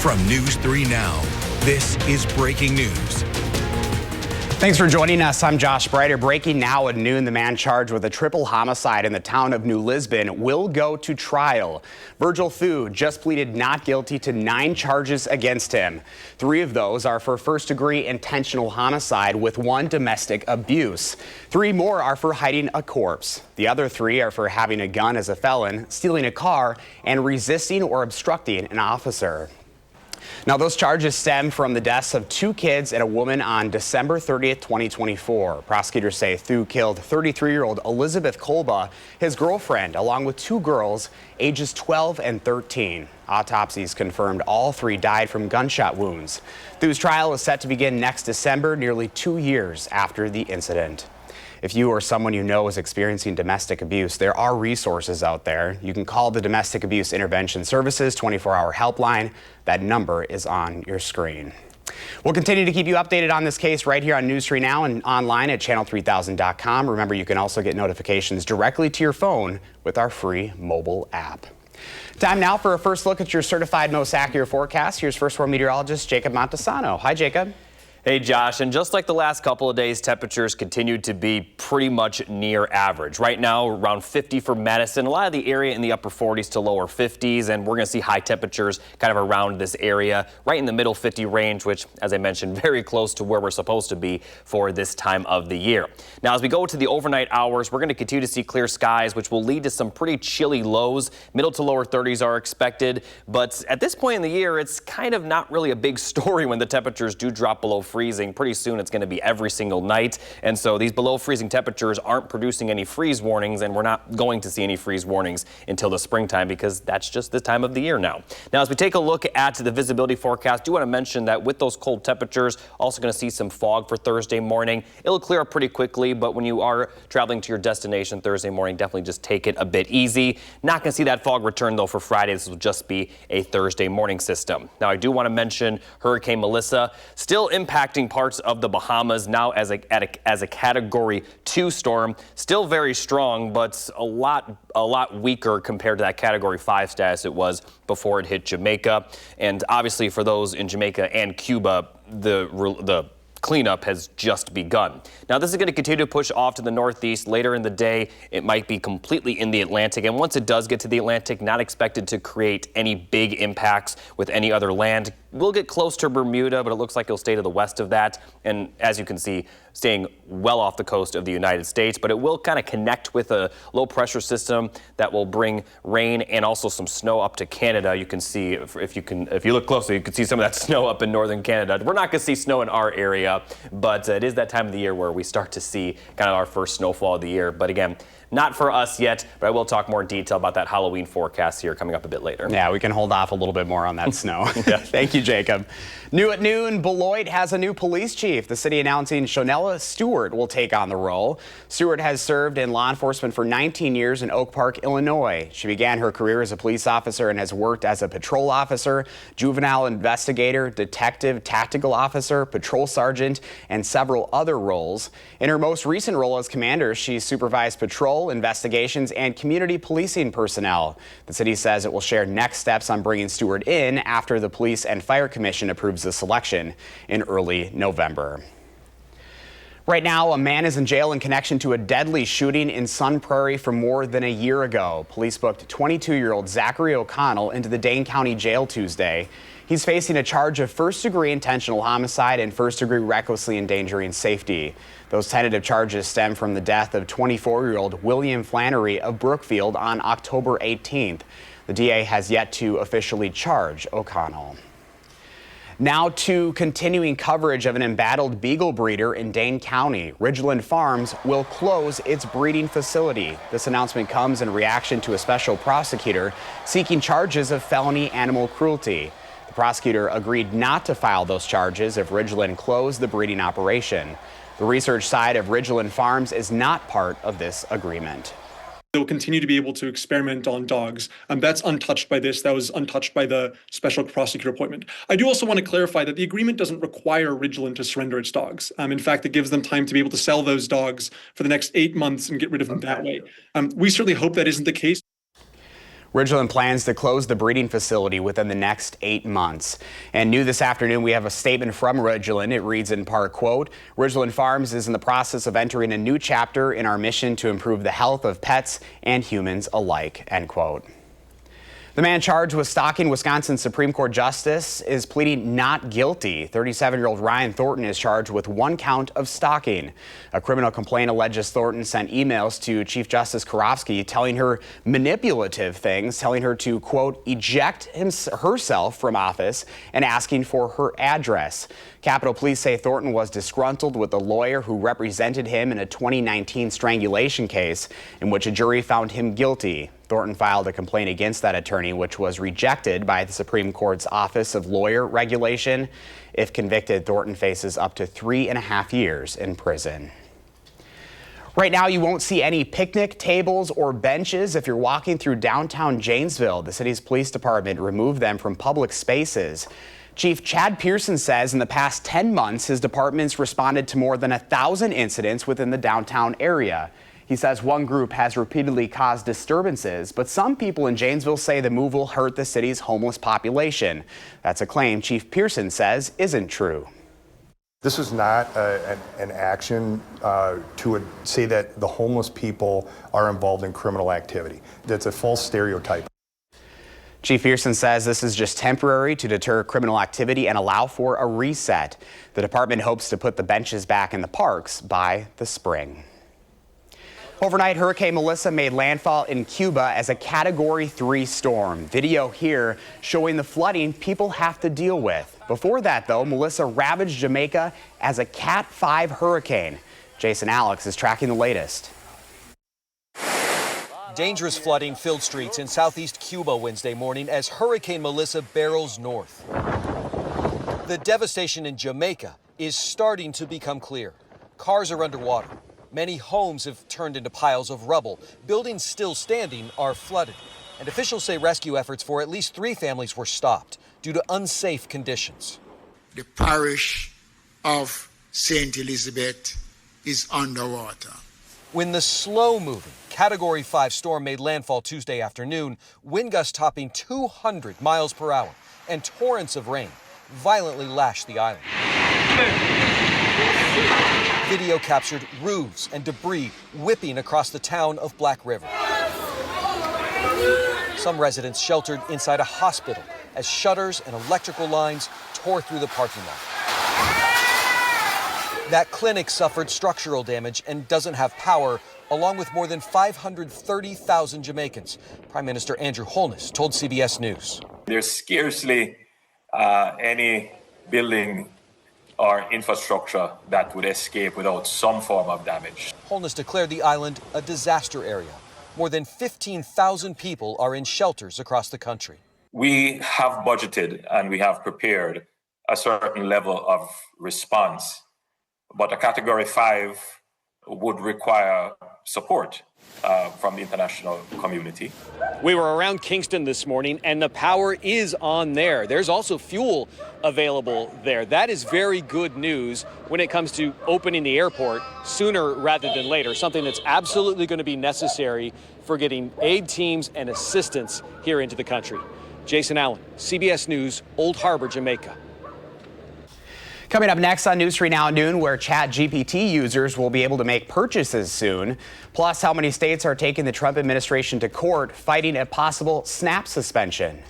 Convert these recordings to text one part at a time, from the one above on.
From News 3 Now, this is breaking news. Thanks for joining us. I'm Josh Breiter. Breaking now at noon, the man charged with a triple homicide in the town of New Lisbon will go to trial. Virgil Thu just pleaded not guilty to 9 charges against him. 3 of those are for first-degree intentional homicide with 1 domestic abuse. 3 more are for hiding a corpse. The other 3 are for having a gun as a felon, stealing a car, and resisting or obstructing an officer. Now, those charges stem from the deaths of 2 kids and a woman on December 30th, 2024. Prosecutors say Thu killed 33-year-old Elizabeth Kolba, his girlfriend, along with 2 girls, ages 12 and 13. Autopsies confirmed all 3 died from gunshot wounds. Thu's trial is set to begin next December, nearly 2 years after the incident. If you or someone you know is experiencing domestic abuse, there are resources out there. You can call the Domestic Abuse Intervention Services 24-hour helpline. That number is on your screen. We'll continue to keep you updated on this case right here on News 3 Now and online at channel3000.com. Remember, you can also get notifications directly to your phone with our free mobile app. Time now for a first look at your certified most accurate forecast. Here's First Warn meteorologist Jacob Montesano. Hi, Jacob. Hey, Josh, and just like the last couple of days, temperatures continue to be pretty much near average. Right now, around 50 for Madison, a lot of the area in the upper 40s to lower 50s, and we're going to see high temperatures kind of around this area, right in the middle 50 range, which, as I mentioned, very close to where we're supposed to be for this time of the year. Now, as we go to the overnight hours, we're going to continue to see clear skies, which will lead to some pretty chilly lows. Middle to lower 30s are expected, but at this point in the year, it's kind of not really a big story when the temperatures do drop below freezing. Pretty soon it's going to be every single night, and so these below freezing temperatures aren't producing any freeze warnings, and we're not going to see any freeze warnings until the springtime because that's just the time of the year now. Now, as we take a look at the visibility forecast, I do want to mention that with those cold temperatures, also going to see some fog for Thursday morning. It'll clear up pretty quickly, but when you are traveling to your destination Thursday morning, definitely just take it a bit easy. Not going to see that fog return though for Friday. This will just be a Thursday morning system. Now, I do want to mention Hurricane Melissa still impacting parts of the Bahamas now as a Category 2 storm. Still very strong, but a lot weaker compared to that Category 5 status it was before it hit Jamaica. And obviously for those in Jamaica and Cuba, the cleanup has just begun. Now, this is going to continue to push off to the northeast. Later in the day, it might be completely in the Atlantic. And once it does get to the Atlantic, not expected to create any big impacts with any other land. We'll get close to Bermuda, but it looks like it'll stay to the west of that. And as you can see, staying well off the coast of the United States, but it will kind of connect with a low pressure system that will bring rain and also some snow up to Canada. You can see, if you look closely, you can see some of that snow up in northern Canada. We're not going to see snow in our area, but it is that time of the year where we start to see kind of our first snowfall of the year. But again, not for us yet, but I will talk more in detail about that Halloween forecast here coming up a bit later. Yeah, we can hold off a little bit more on that snow. Yeah. Thank you, Jacob. New at noon, Beloit has a new police chief. The city announcing Shonella Stewart will take on the role. Stewart has served in law enforcement for 19 years in Oak Park, Illinois. She began her career as a police officer and has worked as a patrol officer, juvenile investigator, detective, tactical officer, patrol sergeant, and several other roles. In her most recent role as commander, she supervised patrol, investigations, and community policing personnel. The city says it will share next steps on bringing Stewart in after the Police and Fire Commission approves the selection in early November. Right now, a man is in jail in connection to a deadly shooting in Sun Prairie from more than a year ago. Police booked 22-year-old Zachary O'Connell into the Dane County Jail Tuesday. He's facing a charge of first-degree intentional homicide and first-degree recklessly endangering safety. Those tentative charges stem from the death of 24-year-old William Flannery of Brookfield on October 18th. The DA has yet to officially charge O'Connell. Now to continuing coverage of an embattled beagle breeder in Dane County. Ridgeland Farms will close its breeding facility. This announcement comes in reaction to a special prosecutor seeking charges of felony animal cruelty. The prosecutor agreed not to file those charges if Ridgeland closed the breeding operation. The research side of Ridgeland Farms is not part of this agreement. They'll continue to be able to experiment on dogs. That's untouched by this. That was untouched by the special prosecutor appointment. I do also want to clarify that the agreement doesn't require Ridgeland to surrender its dogs. In fact, it gives them time to be able to sell those dogs for the next 8 months and get rid of them that way. We certainly hope that isn't the case. Ridgeland plans to close the breeding facility within the next 8 months. And new this afternoon, we have a statement from Ridgeland. It reads in part, quote, Ridgeland Farms is in the process of entering a new chapter in our mission to improve the health of pets and humans alike, end quote. The man charged with stalking Wisconsin Supreme Court Justice is pleading not guilty. 37-year-old Ryan Thornton is charged with 1 count of stalking. A criminal complaint alleges Thornton sent emails to Chief Justice Karofsky telling her manipulative things, telling her to, quote, eject herself from office and asking for her address. Capitol Police say Thornton was disgruntled with the lawyer who represented him in a 2019 strangulation case in which a jury found him guilty. Thornton filed a complaint against that attorney, which was rejected by the Supreme Court's Office of Lawyer Regulation. If convicted, Thornton faces up to 3.5 years in prison. Right now, you won't see any picnic tables or benches if you're walking through downtown Janesville. The city's police department removed them from public spaces. Chief Chad Pearson says in the past 10 months, his department's responded to more than 1,000 incidents within the downtown area. He says one group has repeatedly caused disturbances, but some people in Janesville say the move will hurt the city's homeless population. That's a claim Chief Pearson says isn't true. This is not an action to say that the homeless people are involved in criminal activity. That's a false stereotype. Chief Pearson says this is just temporary to deter criminal activity and allow for a reset. The department hopes to put the benches back in the parks by the spring. Overnight, Hurricane Melissa made landfall in Cuba as a Category 3 storm. Video here showing the flooding people have to deal with. Before that, though, Melissa ravaged Jamaica as a Cat 5 hurricane. Jason Alex is tracking the latest. Dangerous flooding filled streets in southeast Cuba Wednesday morning as Hurricane Melissa barrels north. The devastation in Jamaica is starting to become clear. Cars are underwater. Many homes have turned into piles of rubble. Buildings still standing are flooded. And officials say rescue efforts for at least 3 families were stopped due to unsafe conditions. The parish of St. Elizabeth is underwater. When the slow-moving Category 5 storm made landfall Tuesday afternoon, wind gusts topping 200 miles per hour and torrents of rain violently lashed the island. Video captured roofs and debris whipping across the town of Black River. Some residents sheltered inside a hospital as shutters and electrical lines tore through the parking lot. That clinic suffered structural damage and doesn't have power, along with more than 530,000 Jamaicans. Prime Minister Andrew Holness told CBS News. There's scarcely any building or infrastructure that would escape without some form of damage. Holness declared the island a disaster area. More than 15,000 people are in shelters across the country. We have budgeted and we have prepared a certain level of response, but a Category 5 would require support from the international community. We were around Kingston this morning, and the power is on there. There's also fuel available there. That is very good news when it comes to opening the airport sooner rather than later, something that's absolutely going to be necessary for getting aid teams and assistance here into the country. Jason Allen, CBS News, Old Harbor, Jamaica. Coming up next on News 3 Now at noon, where ChatGPT users will be able to make purchases soon. Plus, how many states are taking the Trump administration to court fighting a possible SNAP suspension.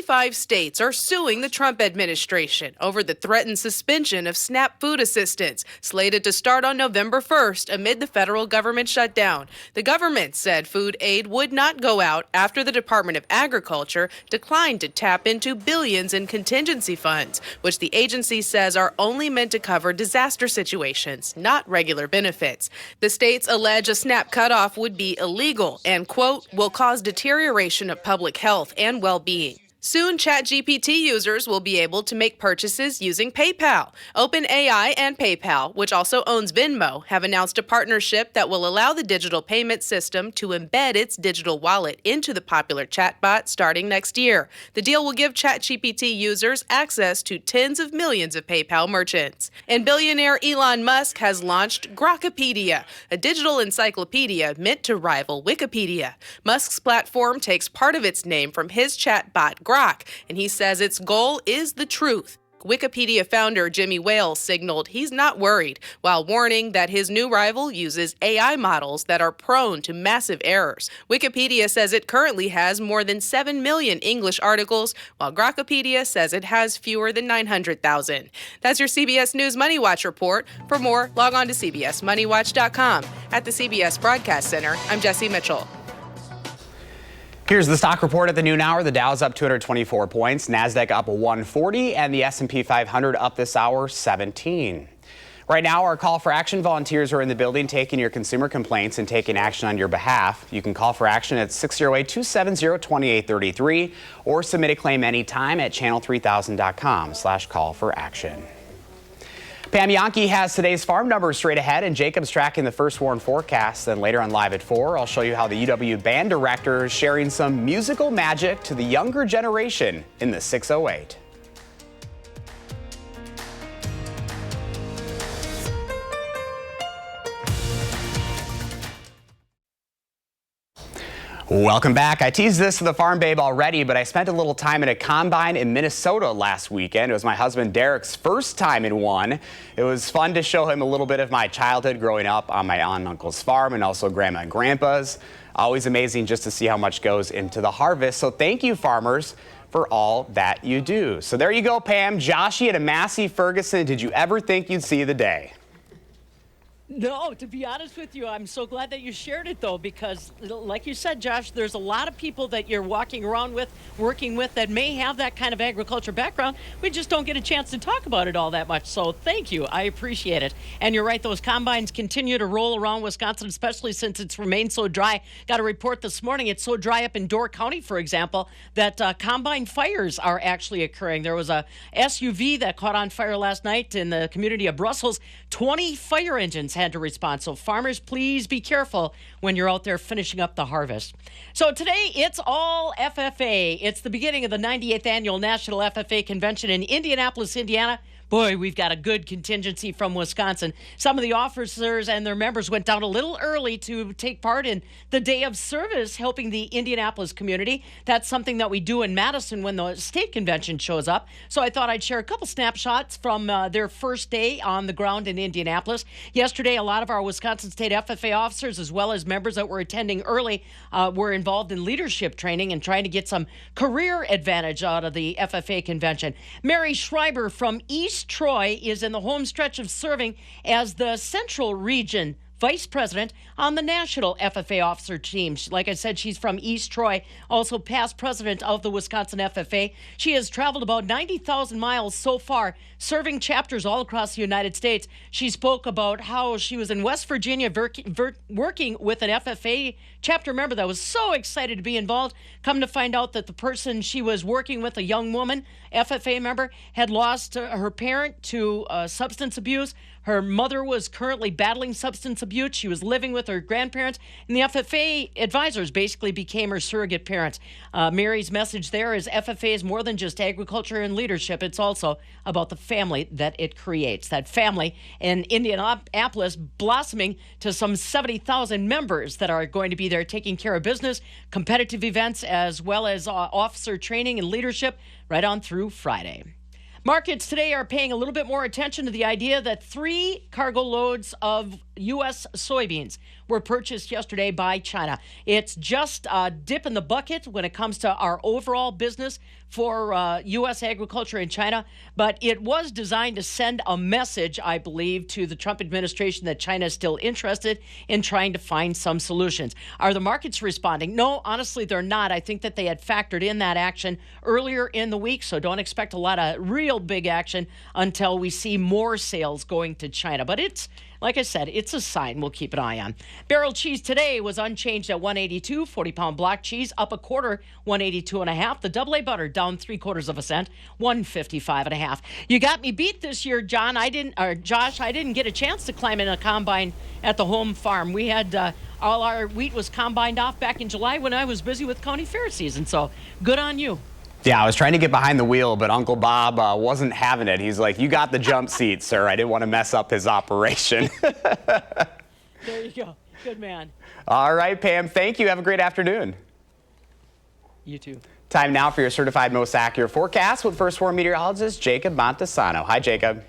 Five states are suing the Trump administration over the threatened suspension of SNAP food assistance, slated to start on November 1st amid the federal government shutdown. The government said food aid would not go out after the Department of Agriculture declined to tap into billions in contingency funds, which the agency says are only meant to cover disaster situations, not regular benefits. The states allege a SNAP cutoff would be illegal and, quote, will cause deterioration of public health and well-being. Soon, ChatGPT users will be able to make purchases using PayPal. OpenAI and PayPal, which also owns Venmo, have announced a partnership that will allow the digital payment system to embed its digital wallet into the popular chatbot starting next year. The deal will give ChatGPT users access to tens of millions of PayPal merchants. And billionaire Elon Musk has launched Grokpedia, a digital encyclopedia meant to rival Wikipedia. Musk's platform takes part of its name from his chatbot Grok, and he says its goal is the truth. Wikipedia founder Jimmy Wales signaled he's not worried, while warning that his new rival uses AI models that are prone to massive errors. Wikipedia says it currently has more than 7 million English articles, while Grokpedia says it has fewer than 900,000. That's your CBS News Money Watch report. For more, log on to cbsmoneywatch.com. At the CBS Broadcast Center, I'm Jesse Mitchell. Here's the stock report at the noon hour. The Dow's up 224 points, NASDAQ up 140, and the S&P 500 up this hour 17. Right now, our call for action volunteers are in the building taking your consumer complaints and taking action on your behalf. You can call for action at 608-270-2833 or submit a claim anytime at channel3000.com/call-for-action. Pam Jahnke has today's farm numbers straight ahead, and Jacob's tracking the first warn forecast. Then later on Live at 4, I'll show you how the UW band director is sharing some musical magic to the younger generation in the 608. Welcome back. I teased this to the Farm Babe already, but I spent a little time at a combine in Minnesota last weekend. It was my husband Derek's first time in one. It was fun to show him a little bit of my childhood growing up on my aunt and uncle's farm and also grandma and grandpa's. Always amazing just to see how much goes into the harvest. So thank you, farmers, for all that you do. So there you go, Pam. Joshy and a Massey Ferguson, did you ever think you'd see the day? No, to be honest with you, I'm so glad that you shared it, though, because like you said, Josh, there's a lot of people that you're walking around with, working with, that may have that kind of agriculture background. We just don't get a chance to talk about it all that much. So thank you. I appreciate it. And you're right, those combines continue to roll around Wisconsin, especially since it's remained so dry. Got a report this morning. It's so dry up in Door County, for example, that combine fires are actually occurring. There was a SUV that caught on fire last night in the community of Brussels. 20 fire engines had to respond. So farmers, please be careful when you're out there finishing up the harvest. So today, it's all FFA. It's the beginning of the 98th Annual National FFA Convention in Indianapolis, Indiana. Boy, we've got a good contingency from Wisconsin. Some of the officers and their members went down a little early to take part in the day of service, helping the Indianapolis community. That's something that we do in Madison when the state convention shows up. So I thought I'd share a couple snapshots from their first day on the ground in Indianapolis. Yesterday, a lot of our Wisconsin State FFA officers, as well as members that were attending early, were involved in leadership training and trying to get some career advantage out of the FFA convention. Mary Schreiber from East Troy is in the home stretch of serving as the Central Region Vice President on the National FFA Officer Team. Like I said, she's from East Troy, also past president of the Wisconsin FFA. She has traveled about 90,000 miles so far, serving chapters all across the United States. She spoke about how she was in West Virginia working with an FFA chapter member that was so excited to be involved. Come to find out that the person she was working with, a young woman, FFA member, had lost her parent to substance abuse. Her mother was currently battling substance abuse. She was living with her grandparents, and the FFA advisors basically became her surrogate parents. Mary's message there is FFA is more than just agriculture and leadership. It's also about the family that it creates. That family in Indianapolis blossoming to some 70,000 members that are going to be there taking care of business, competitive events, as well as officer training and leadership right on through Friday. Markets today are paying a little bit more attention to the idea that 3 cargo loads of U.S. soybeans were purchased yesterday by China. It's just a dip in the bucket when it comes to our overall business for U.S. agriculture in China, but it was designed to send a message, I believe, to the Trump administration that China is still interested in trying to find some solutions. Are the markets responding? No, honestly, they're not. I think that they had factored in that action earlier in the week, so don't expect a lot of real big action until we see more sales going to China. But it's like I said, it's a sign we'll keep an eye on. Barrel cheese today was unchanged at $1.82. 40-pound block cheese up a quarter, $1.82.5. The double A butter down 3/4 cent, $1.55.5. You got me beat this year, Josh. I didn't get a chance to climb in a combine at the home farm. We had all our wheat was combined off back in July when I was busy with county fair season. So good on you. Yeah, I was trying to get behind the wheel, but Uncle Bob wasn't having it. He's like, you got the jump seat, sir. I didn't want to mess up his operation. There you go. Good man. All right, Pam, thank you. Have a great afternoon. You too. Time now for your certified most accurate forecast with First Warn meteorologist Jacob Montesano. Hi, Jacob.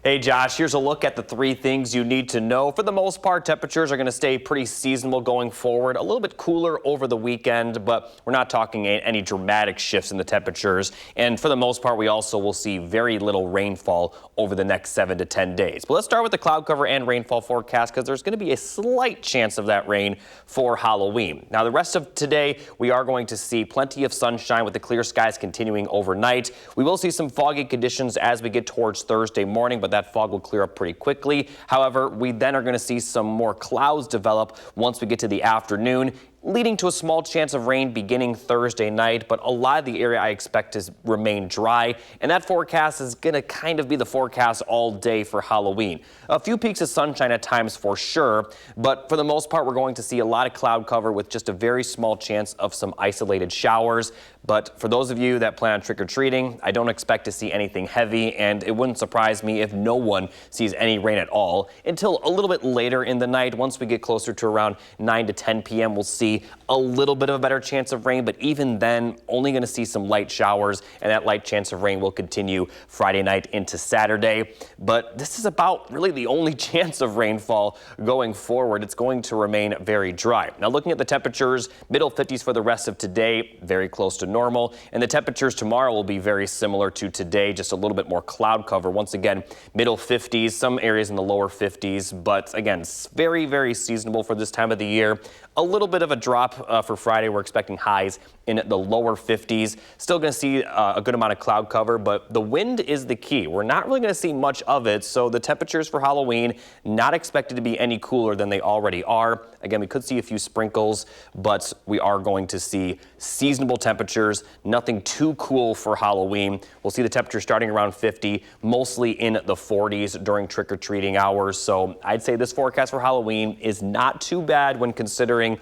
Hey Josh, here's a look at the 3 things you need to know. For the most part, temperatures are going to stay pretty seasonable going forward. A little bit cooler over the weekend, but we're not talking any dramatic shifts in the temperatures. And for the most part, we also will see very little rainfall over the next 7 to 10 days. But let's start with the cloud cover and rainfall forecast because there's going to be a slight chance of that rain for Halloween. Now, the rest of today, we are going to see plenty of sunshine with the clear skies continuing overnight. We will see some foggy conditions as we get towards Thursday morning, but that fog will clear up pretty quickly. However, we then are going to see some more clouds develop once we get to the afternoon, leading to a small chance of rain beginning Thursday night, but a lot of the area I expect to remain dry, and that forecast is going to kind of be the forecast all day for Halloween. A few peaks of sunshine at times for sure, but for the most part, we're going to see a lot of cloud cover with just a very small chance of some isolated showers. But for those of you that plan on trick-or-treating, I don't expect to see anything heavy, and it wouldn't surprise me if no one sees any rain at all until a little bit later in the night. Once we get closer to around 9 to 10 p.m., we'll see a little bit of a better chance of rain, but even then, only going to see some light showers, and that light chance of rain will continue Friday night into Saturday. But this is about really the only chance of rainfall going forward. It's going to remain very dry. Now, looking at the temperatures, middle 50s for the rest of today, very close to normal, and the temperatures tomorrow will be very similar to today, just a little bit more cloud cover. Once again, middle 50s, some areas in the lower 50s, but again, very, very seasonable for this time of the year. A little bit of a drop for Friday. We're expecting highs in the lower 50s. Still going to see a good amount of cloud cover, but the wind is the key. We're not really going to see much of it, so the temperatures for Halloween not expected to be any cooler than they already are. Again, we could see a few sprinkles, but we are going to see seasonable temperatures, nothing too cool for Halloween. We'll see the temperature starting around 50, mostly in the 40s during trick-or-treating hours. So I'd say this forecast for Halloween is not too bad when considering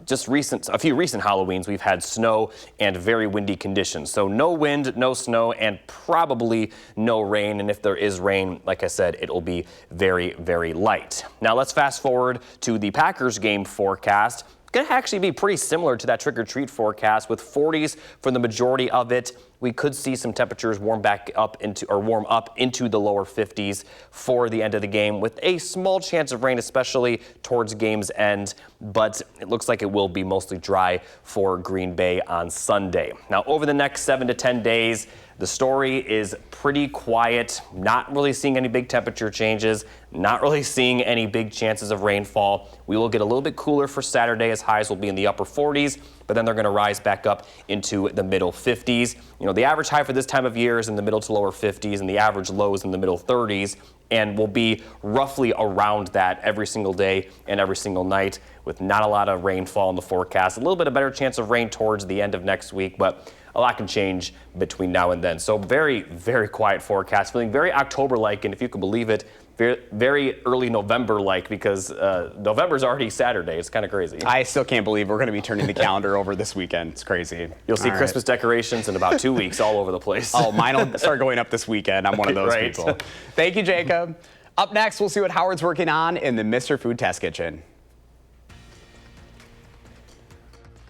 just a few recent Halloweens. We've had snow and very windy conditions. So no wind, no snow, and probably no rain. And if there is rain, like I said, it will be very, very light. Now let's fast forward to the Packers game forecast. Going to actually be pretty similar to that trick-or-treat forecast with 40s for the majority of it. We could see some temperatures warm up into the lower 50s for the end of the game with a small chance of rain, especially towards game's end. But it looks like it will be mostly dry for Green Bay on Sunday. Now, over the next 7 to 10 days, the story is pretty quiet, not really seeing any big temperature changes, not really seeing any big chances of rainfall. We will get a little bit cooler for Saturday as highs will be in the upper 40s, but then they're going to rise back up into the middle 50s. You know, the average high for this time of year is in the middle to lower 50s, and the average low is in the middle 30s, and will be roughly around that every single day and every single night with not a lot of rainfall in the forecast. A little bit of better chance of rain towards the end of next week, but a lot can change between now and then. So very, very quiet forecast, feeling very October-like, and if you can believe it, very, very early November-like, because November's already Saturday. It's kind of crazy. I still can't believe we're going to be turning the calendar over this weekend. It's crazy. You'll see Christmas decorations in about 2 weeks all over the place. Oh, mine will start going up this weekend. I'm one of those Right. people. Thank you, Jacob. Up next, we'll see what Howard's working on in the Mr. Food Test Kitchen.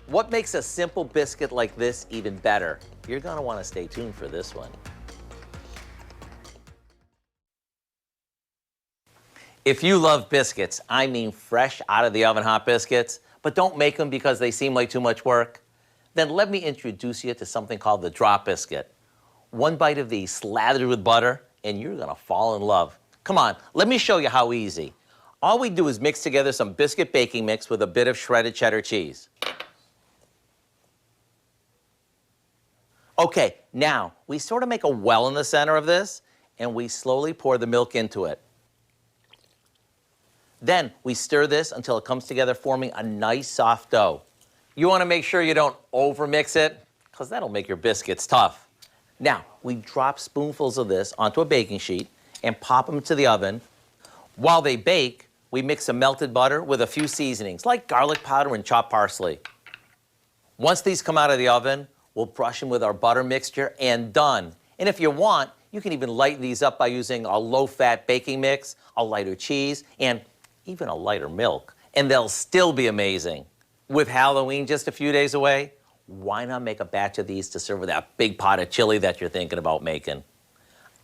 What makes a simple biscuit like this even better? You're going to want to stay tuned for this one. If you love biscuits, I mean fresh out of the oven hot biscuits, but don't make them because they seem like too much work, then let me introduce you to something called the drop biscuit. One bite of these slathered with butter, and you're going to fall in love. Come on, let me show you how easy. All we do is mix together some biscuit baking mix with a bit of shredded cheddar cheese. Okay, now, we sort of make a well in the center of this, and we slowly pour the milk into it. Then we stir this until it comes together, forming a nice soft dough. You want to make sure you don't overmix it, because that'll make your biscuits tough. Now, we drop spoonfuls of this onto a baking sheet and pop them to the oven. While they bake, we mix some melted butter with a few seasonings, like garlic powder and chopped parsley. Once these come out of the oven, we'll brush them with our butter mixture and done. And if you want, you can even lighten these up by using a low-fat baking mix, a lighter cheese, and even a lighter milk. And they'll still be amazing. With Halloween just a few days away, why not make a batch of these to serve with that big pot of chili that you're thinking about making?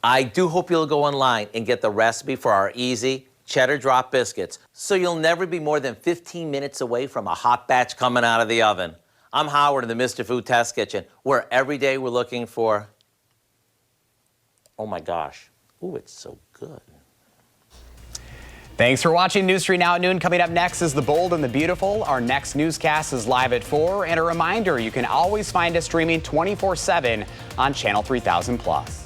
I do hope you'll go online and get the recipe for our easy cheddar drop biscuits, so you'll never be more than 15 minutes away from a hot batch coming out of the oven. I'm Howard in the Mr. Food Test Kitchen, where every day we're looking for, oh my gosh, ooh, it's so good. Thanks for watching News 3 Now at noon. Coming up next is The Bold and the Beautiful. Our next newscast is live at 4. And a reminder, you can always find us streaming 24/7 on Channel 3000+.